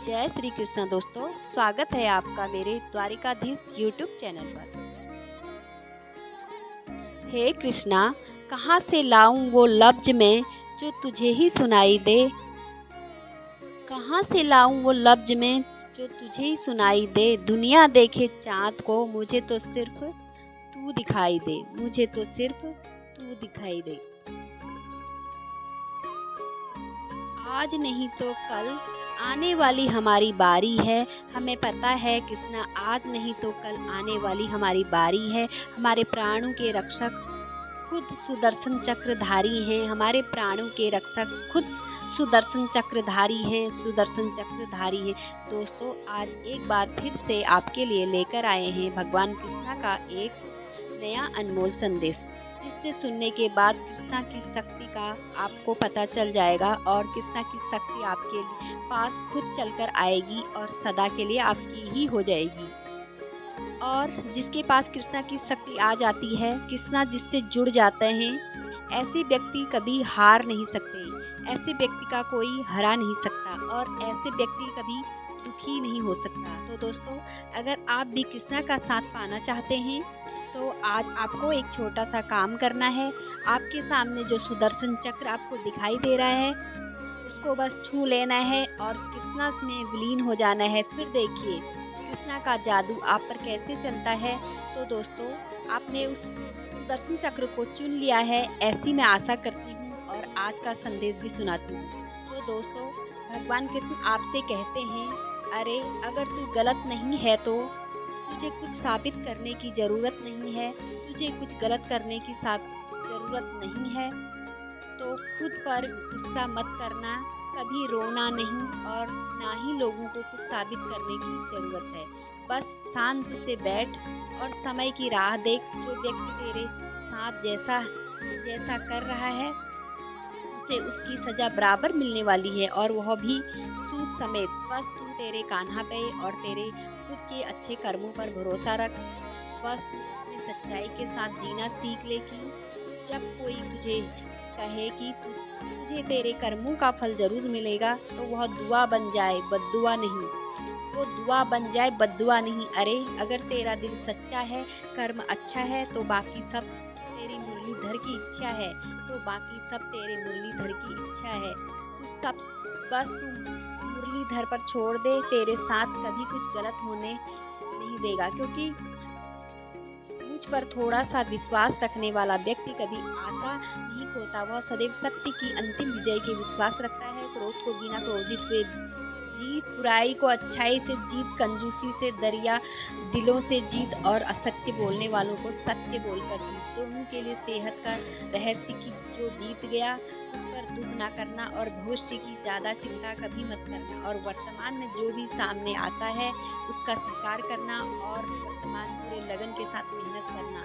जय श्री कृष्ण दोस्तों, स्वागत है आपका मेरे द्वारिकाधीश यूट्यूब चैनल पर। हे कृष्णा, कहाँ से लाऊं वो लफ्ज में जो तुझे ही सुनाई दे। कहाँ से लाऊं वो लफ्ज में जो तुझे ही सुनाई दे। दुनिया देखे चाँद को, मुझे तो सिर्फ तू दिखाई दे। मुझे तो सिर्फ तू दिखाई दे। आज नहीं तो कल आने वाली हमारी बारी है। हमें पता है कृष्णा, आज नहीं तो कल आने वाली हमारी बारी है। हमारे प्राणों के रक्षक खुद सुदर्शन चक्रधारी हैं। हमारे प्राणों के रक्षक खुद सुदर्शन चक्रधारी हैं। सुदर्शन चक्रधारी हैं। दोस्तों, आज एक बार फिर से आपके लिए लेकर आए हैं भगवान कृष्णा का एक नया अनमोल संदेश, जिससे सुनने के बाद कृष्णा की शक्ति का आपको पता चल जाएगा और कृष्णा की शक्ति आपके पास खुद चलकर आएगी और सदा के लिए आपकी ही हो जाएगी। और जिसके पास कृष्णा की शक्ति आ जाती है, कृष्णा जिससे जुड़ जाते हैं, ऐसे व्यक्ति कभी हार नहीं सकते। ऐसे व्यक्ति का कोई हरा नहीं सकता और ऐसे व्यक्ति कभी दुखी नहीं हो सकता। तो दोस्तों, अगर आप भी कृष्णा का साथ पाना चाहते हैं तो आज आपको एक छोटा सा काम करना है। आपके सामने जो सुदर्शन चक्र आपको दिखाई दे रहा है, उसको बस छू लेना है और कृष्णा में विलीन हो जाना है। फिर देखिए कृष्णा का जादू आप पर कैसे चलता है। तो दोस्तों, आपने उस सुदर्शन चक्र को चुन लिया है, ऐसी मैं आशा करती हूँ और आज का संदेश भी सुनाती हूँ। तो दोस्तों, भगवान कृष्ण आपसे कहते हैं, अरे अगर तू गलत नहीं है तो तुझे कुछ साबित करने की ज़रूरत नहीं है। तुझे कुछ गलत करने की ज़रूरत नहीं है। तो खुद पर गुस्सा मत करना, कभी रोना नहीं और ना ही लोगों को कुछ साबित करने की ज़रूरत है। बस शांत से बैठ और समय की राह देख। जो व्यक्ति तेरे साथ जैसा कर रहा है, उसे उसकी सज़ा बराबर मिलने वाली है और वह भी सूद समेत। बस तू तेरे कान्हा पे और तेरे खुद के अच्छे कर्मों पर भरोसा रख। बस अपनी सच्चाई के साथ जीना सीख ले कि जब कोई तुझे कहे कि तुझे तेरे कर्मों का फल जरूर मिलेगा, तो वह दुआ बन जाए, बद्दुआ नहीं। वो दुआ बन जाए, बद्दुआ नहीं। अरे अगर तेरा दिल सच्चा है, कर्म अच्छा है, तो बाकी सब तेरी मुरलीधर की इच्छा है। तो बाकी सब तेरे मुरलीधर की इच्छा है। तू सब बस तू मुरलीधर पर छोड़ दे। तेरे साथ कभी कुछ गलत होने नहीं देगा, क्योंकि मुझ पर थोड़ा सा विश्वास रखने वाला व्यक्ति कभी आशा नहीं खोता। वह सदैव सत्य की अंतिम विजय के विश्वास रखता है। क्रोध को बिना क्रोधित हुए जीत, बुराई को अच्छाई से जीत, कंजूसी से दरिया दिलों से जीत और असत्य बोलने वालों को सत्य बोलकर जीत। दोनों के लिए सेहत का रहस्य कि जो बीत गया उस पर दुख ना करना और भविष्य की ज़्यादा चिंता कभी मत करना और वर्तमान में जो भी सामने आता है उसका स्वीकार करना और वर्तमान पूरे लगन के साथ मेहनत करना,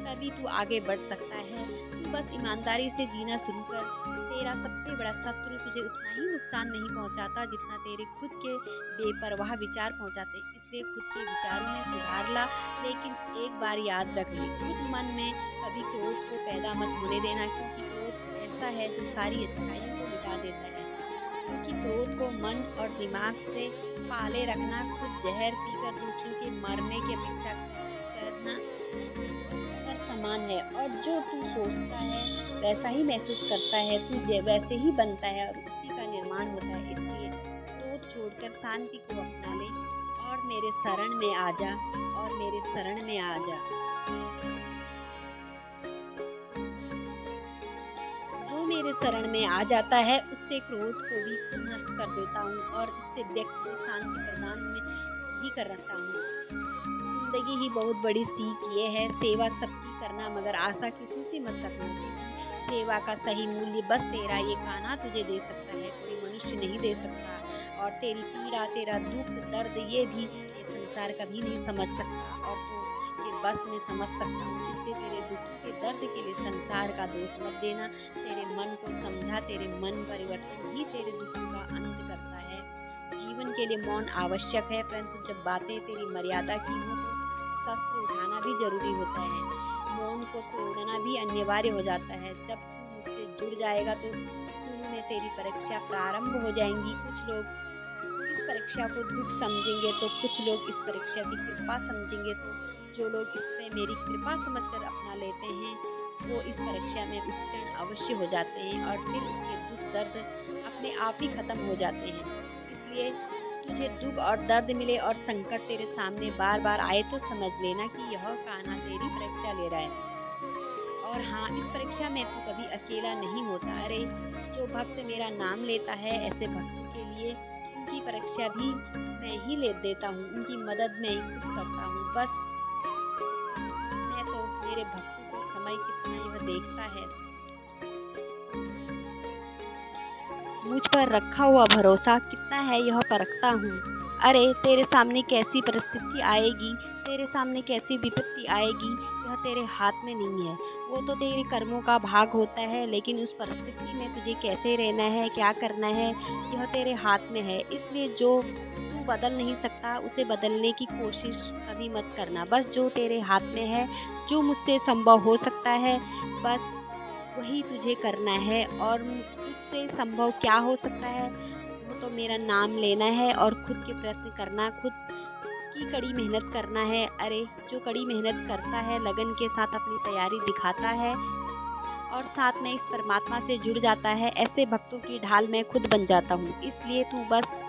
तभी तू आगे बढ़ सकता है। तू बस ईमानदारी से जीना शुरू कर। तेरा सबसे बड़ा शत्रु तुझे उतना ही नुकसान नहीं पहुंचाता जितना तेरे खुद के बेपरवाह विचार पहुंचाते। इसलिए खुद के विचारों में सुधार ला, लेकिन एक बार याद रख ले, खुद मन में कभी क्रोध को पैदा मत होने देना, क्योंकि क्रोध ऐसा है जो सारी अच्छाइयों को मिटा देता है। क्योंकि क्रोध को मन और दिमाग से पाले रखना खुद जहर पीकर दूसरों के मरने की अपेक्षा करना समान है। और जो तू सोचता है वैसा ही महसूस करता है, तू वैसे ही बनता है और उसी का निर्माण होता है। इसलिए क्रोध छोड़कर शांति को अपना ले और मेरे शरण में आ जा, और मेरे शरण में आ जा। जो मेरे शरण में आ जाता है, उससे क्रोध को भी खुद नष्ट कर देता हूँ और इससे व्यक्ति को शांति प्रदान में भी कर रखता हूँ। जिंदगी ही बहुत बड़ी सीख ये है, सेवा सबकी करना मगर आशा किसी से मत रखना। सेवा का सही मूल्य बस तेरा ये कान्हा तुझे दे सकता है, कोई मनुष्य नहीं दे सकता। और तेरी पीड़ा, तेरा दुख दर्द ये भी ये संसार कभी नहीं समझ सकता और तो ये बस मैं समझ सकता हूँ। इसलिए तेरे दुख के दर्द के लिए संसार का दोष मत देना। तेरे मन को समझा, तेरे मन परिवर्तन ही तेरे दुख का अंत करता है। जीवन के लिए मौन आवश्यक है, परंतु जब बातें तेरी मर्यादा की हो तो शस्त्र उठाना भी जरूरी होता है। मौन को तोड़ना भी अनिवार्य हो जाता है। जब तू मुझसे जुड़ जाएगा तो शुरू में तेरी परीक्षा प्रारंभ हो जाएंगी। कुछ लोग इस परीक्षा को दुख समझेंगे तो कुछ लोग इस परीक्षा की कृपा समझेंगे, तो जो लोग इस पे मेरी कृपा समझकर अपना लेते हैं वो इस परीक्षा में उत्तीर्ण अवश्य हो जाते हैं और फिर उसके दुख दर्द अपने आप ही खत्म हो जाते हैं। इसलिए तुझे दुख और दर्द मिले और संकट तेरे सामने बार बार आए तो समझ लेना कि यह कान्हा तेरी परीक्षा ले रहा है। और हाँ, इस परीक्षा में तू कभी अकेला नहीं होता। अरे, जो भक्त मेरा नाम लेता है ऐसे भक्तों के लिए उनकी परीक्षा भी मैं ही ले देता हूँ, उनकी मदद मैं ही खुद करता हूँ। बस मैं तो मेरे भक्तों को समय कितना यह देखता है, मुझ पर रखा हुआ भरोसा कितना है यह परखता हूँ। अरे, तेरे सामने कैसी परिस्थिति आएगी, तेरे सामने कैसी विपत्ति आएगी, यह तेरे हाथ में नहीं है। वो तो तेरे कर्मों का भाग होता है, लेकिन उस परिस्थिति में तुझे कैसे रहना है, क्या करना है, यह तेरे हाथ में है। इसलिए जो तू बदल नहीं सकता उसे बदलने की कोशिश कभी मत करना। बस जो तेरे हाथ में है, जो मुझसे संभव हो सकता है, बस वही तुझे करना है। और मुझसे संभव क्या हो सकता है, वो तो मेरा नाम लेना है और खुद के प्रयत्न करना, खुद की कड़ी मेहनत करना है। अरे, जो कड़ी मेहनत करता है, लगन के साथ अपनी तैयारी दिखाता है और साथ में इस परमात्मा से जुड़ जाता है, ऐसे भक्तों की ढाल मैं खुद बन जाता हूँ। इसलिए तू बस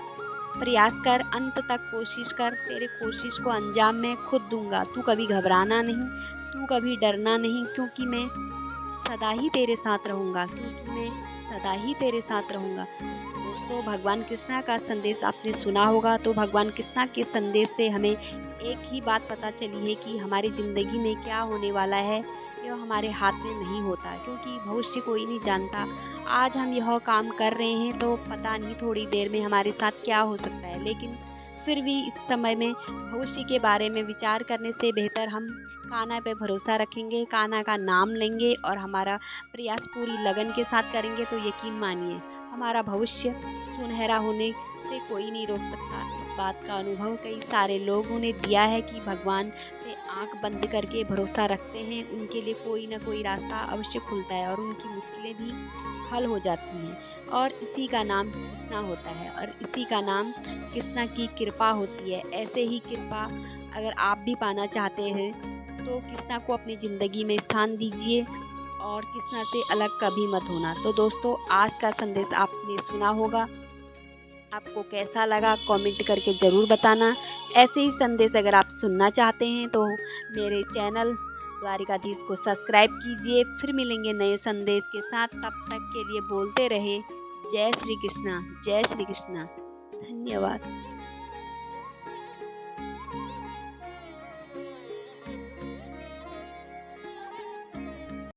प्रयास कर, अंत तक कोशिश कर, तेरे कोशिश को अंजाम मैं खुद दूंगा। तू कभी घबराना नहीं, तू कभी डरना नहीं, क्योंकि मैं सदा ही तेरे साथ रहूँगा, क्योंकि मैं सदा ही तेरे साथ रहूँगा। दोस्तों, भगवान कृष्णा का संदेश आपने सुना होगा, तो भगवान कृष्णा के संदेश से हमें एक ही बात पता चली है कि हमारी ज़िंदगी में क्या होने वाला है यह हमारे हाथ में नहीं होता, क्योंकि भविष्य कोई नहीं जानता। आज हम यह काम कर रहे हैं तो पता नहीं थोड़ी देर में हमारे साथ क्या हो सकता है, लेकिन फिर भी इस समय में भविष्य के बारे में विचार करने से बेहतर हम कान्हा पे भरोसा रखेंगे, कान्हा का नाम लेंगे और हमारा प्रयास पूरी लगन के साथ करेंगे तो यकीन मानिए हमारा भविष्य सुनहरा होने से कोई नहीं रोक सकता। इस बात का अनुभव कई सारे लोगों ने दिया है कि भगवान पे आंख बंद करके भरोसा रखते हैं, उनके लिए कोई ना कोई रास्ता अवश्य खुलता है और उनकी मुश्किलें भी हल हो जाती हैं। और इसी का नाम कृष्णा होता है और इसी का नाम कृष्णा की कृपा होती है। ऐसे ही कृपा अगर आप भी पाना चाहते हैं तो कृष्णा को अपनी ज़िंदगी में स्थान दीजिए और कृष्णा से अलग कभी मत होना। तो दोस्तों, आज का संदेश आपने सुना होगा, आपको कैसा लगा कमेंट करके ज़रूर बताना। ऐसे ही संदेश अगर आप सुनना चाहते हैं तो मेरे चैनल द्वारिकाधीश को सब्सक्राइब कीजिए। फिर मिलेंगे नए संदेश के साथ, तब तक के लिए बोलते रहे जय श्री कृष्णा, जय श्री कृष्णा। धन्यवाद।